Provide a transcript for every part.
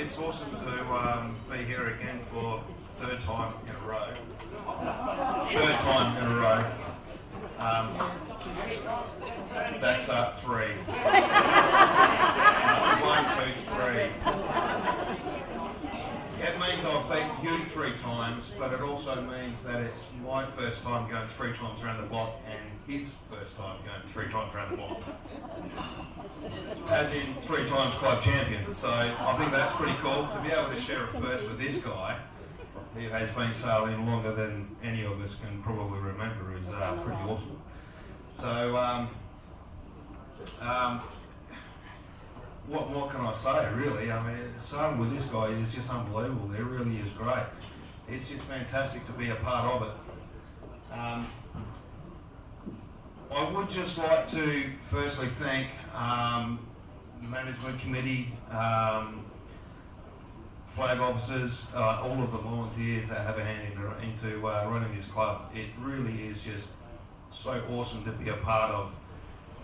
it's awesome to be here again for third time in a row. Third time in a row. That's three. 1, 2, 3. It means I've beat you 3 times, but it also means that it's my first time going 3 times around the block and his first time going 3 times around the block. As in 3 times club champion. So I think that's pretty cool to be able to share a first with this guy, who has been sailing longer than any of us can probably remember, is pretty awesome. So what can I say, really? I mean, sailing with this guy is just unbelievable. It really is great. It's just fantastic to be a part of it. I would just like to firstly thank management committee, flag officers, all of the volunteers that have a hand into running this club. It really is just so awesome to be a part of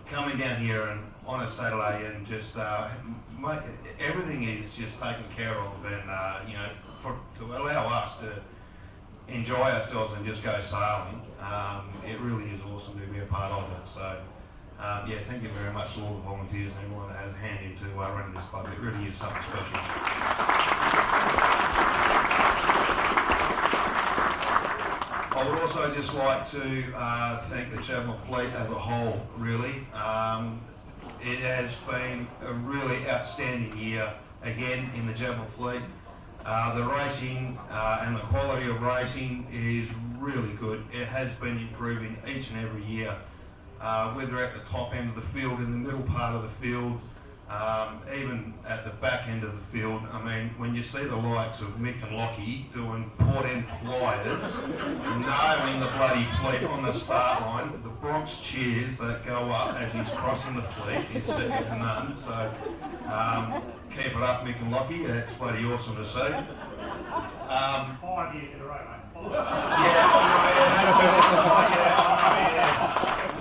coming down here and on a Saturday and just everything is just taken care of, and to allow us to enjoy ourselves and just go sailing. It really is awesome to be a part of it. So thank you very much to all the volunteers and everyone that has a hand into running this club. It really is something special. I would also just like to thank the Javelin fleet as a whole, really. It has been a really outstanding year again in the Javelin fleet. The racing and the quality of racing is really good. It has been improving each and every year, whether at the top end of the field, in the middle part of the field, even at the back end of the field. I mean, when you see the likes of Mick and Lockie doing port end flyers, nailing the bloody fleet on the start line, the Bronx cheers that go up as he's crossing the fleet is second to none. So keep it up, Mick and Lockie. It's bloody awesome to see. 5 years in a row, mate.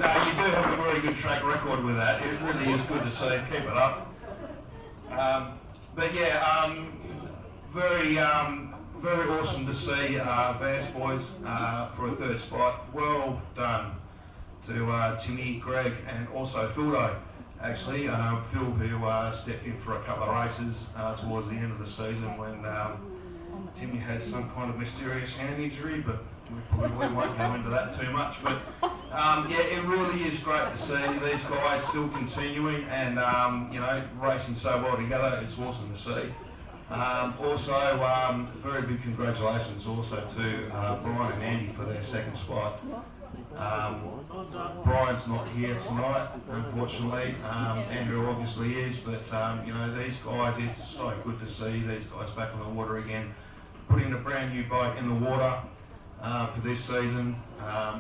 No, you do have a really good track record with that. It really is good to see. Keep it up. Very awesome to see Vance boys for a third spot. Well done to Timmy, Greg, and also Phildo. Actually, Phil, who stepped in for a couple of races towards the end of the season when Timmy had some kind of mysterious hand injury, but we probably won't go into that too much. But it really is great to see these guys still continuing and racing so well together. It's awesome to see. Also, very big congratulations also to Brian and Andy for their second spot. Brian's not here tonight, unfortunately. Andrew obviously is, but these guys, it's so good to see these guys back on the water again, putting a brand new boat in the water for this season.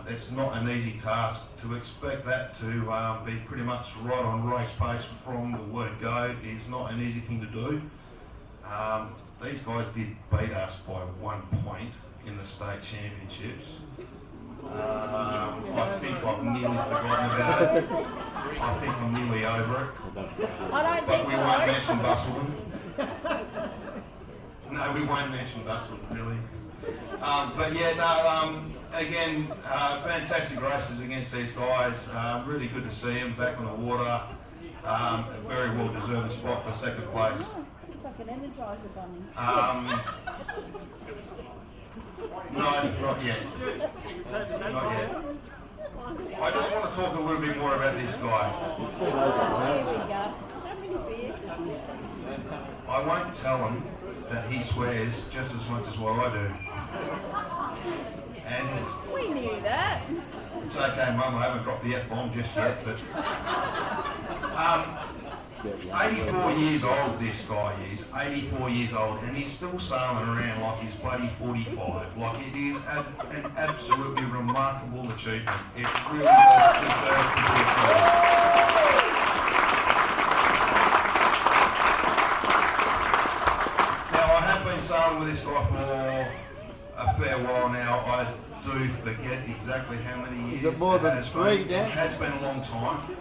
It's not an easy task. To expect that to be pretty much right on race pace from the word go is not an easy thing to do. These guys did beat us by 1 point in the state championships. I think I've nearly forgotten about it. I think I'm nearly over it. But we won't mention Bustleton. No, we won't mention Bustleton, really. Again, fantastic races against these guys. Really good to see them back on the water. A very well-deserved spot for second place. It's like an Energizer bunny. No, not yet. Not yet. I just want to talk a little bit more about this guy. Here we go. How many beers is it? I won't tell him that he swears just as much as what I do. And We knew that. it's okay, Mum, I haven't dropped the F-bomb just yet, but 84 years old, this guy is. 84 years old, and he's still sailing around like he's bloody 45. Like, it is an absolutely remarkable achievement. It really does deserve to be applauded. Now, I have been sailing with this guy for a fair while now. I do forget exactly how many years. Is it more than 3, Dan? It has been a long time.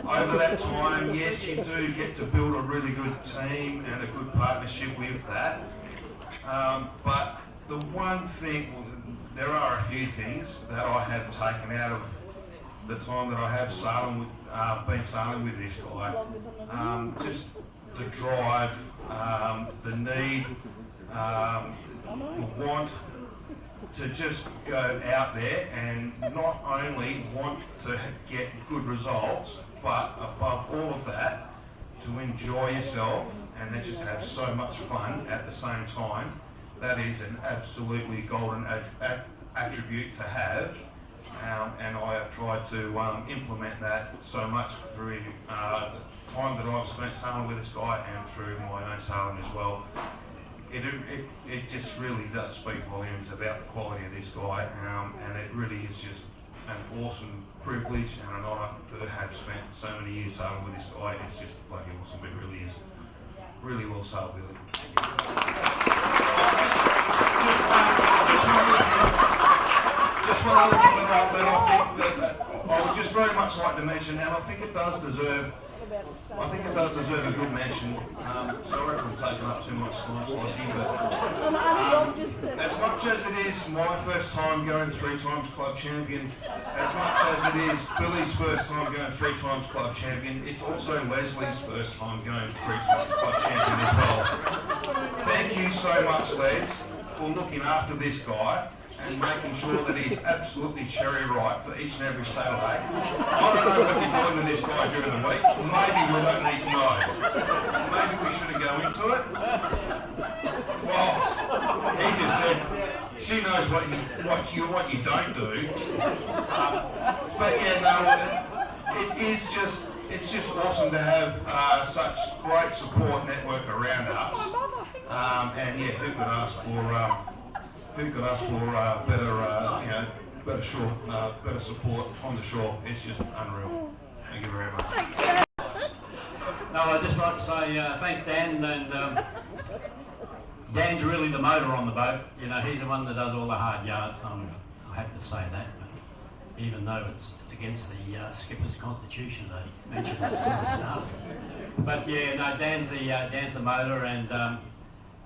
I over that time, yes, you do get to build a really good team and a good partnership with that. But the one thing, there are a few things that I have taken out of the time that I have been sailing with this guy. Just the drive, the need, the want to just go out there and not only want to get good results, but above all of that, to enjoy yourself and then just have so much fun at the same time. That is an absolutely golden attribute to have, and I have tried to implement that so much through the time that I've spent sailing with this guy and through my own sailing as well. It just really does speak volumes about the quality of this guy, and it really is just an awesome privilege and an honour to have spent so many years sailing with this guy. It's just bloody awesome. It really is. Really well sailed, Billy. Just one other thing that I think that I would just very much like to mention, and I think it does deserve a good mention. Sorry if I'm taking up too much time, Slicey, but as much as it is my first time going 3 times club champion, as much as it is Billy's first time going 3 times club champion, it's also Leslie's first time going 3 times club champion as well. Thank you so much, Les, for looking after this guy and making sure that he's absolutely cherry ripe for each and every Saturday. I don't know what you're doing with this guy during the week. Maybe we don't need to know. Maybe we shouldn't go into it. Well, he just said she knows what you don't do. But yeah, no, it's just awesome to have such great support network around us. And yeah, who could ask for better support on the shore? It's just unreal. Thank you very much. No, I'd just like to say thanks, Dan. And Dan's really the motor on the boat. You know, he's the one that does all the hard yards. I have to say that, but even though it's against the skipper's constitution to mention that sort of stuff. But yeah, no, Dan's the motor, and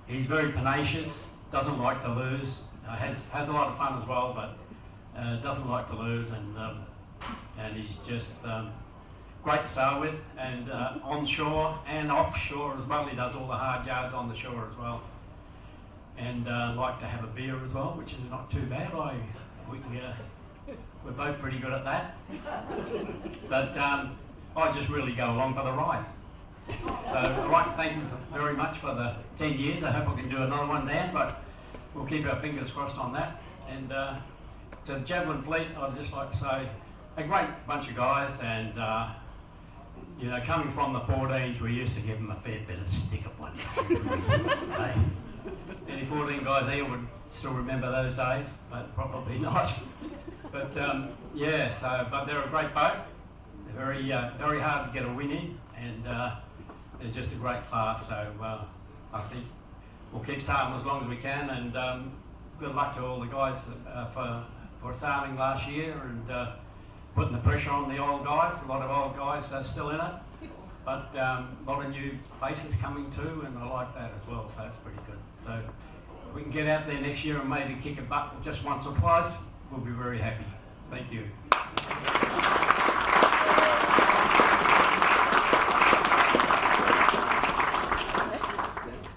he's very tenacious. Doesn't like to lose. Has a lot of fun as well, but doesn't like to lose, and he's just great to sail with, and on shore and offshore as well. He does all the hard yards on the shore as well, and like to have a beer as well, which is not too bad. We're both pretty good at that, but I just really go along for the ride. So I'd like to thank him very much for the 10 years. I hope I can do another one, Dan, but we'll keep our fingers crossed on that. And to the Javelin fleet, I'd just like to say a great bunch of guys, and you know, coming from the 14s, we used to give them a fair bit of stick at one time. Hey, any 14 guys here would still remember those days, but probably not. But yeah, but they're a great boat. They're very hard to get a win in, and they're just a great class. So I think we'll keep sailing as long as we can, and good luck to all the guys for sailing last year and putting the pressure on the old guys. A lot of old guys are still in it, but a lot of new faces coming too, and I like that as well, so that's pretty good. So if we can get out there next year and maybe kick a butt just once or twice, we'll be very happy. Thank you.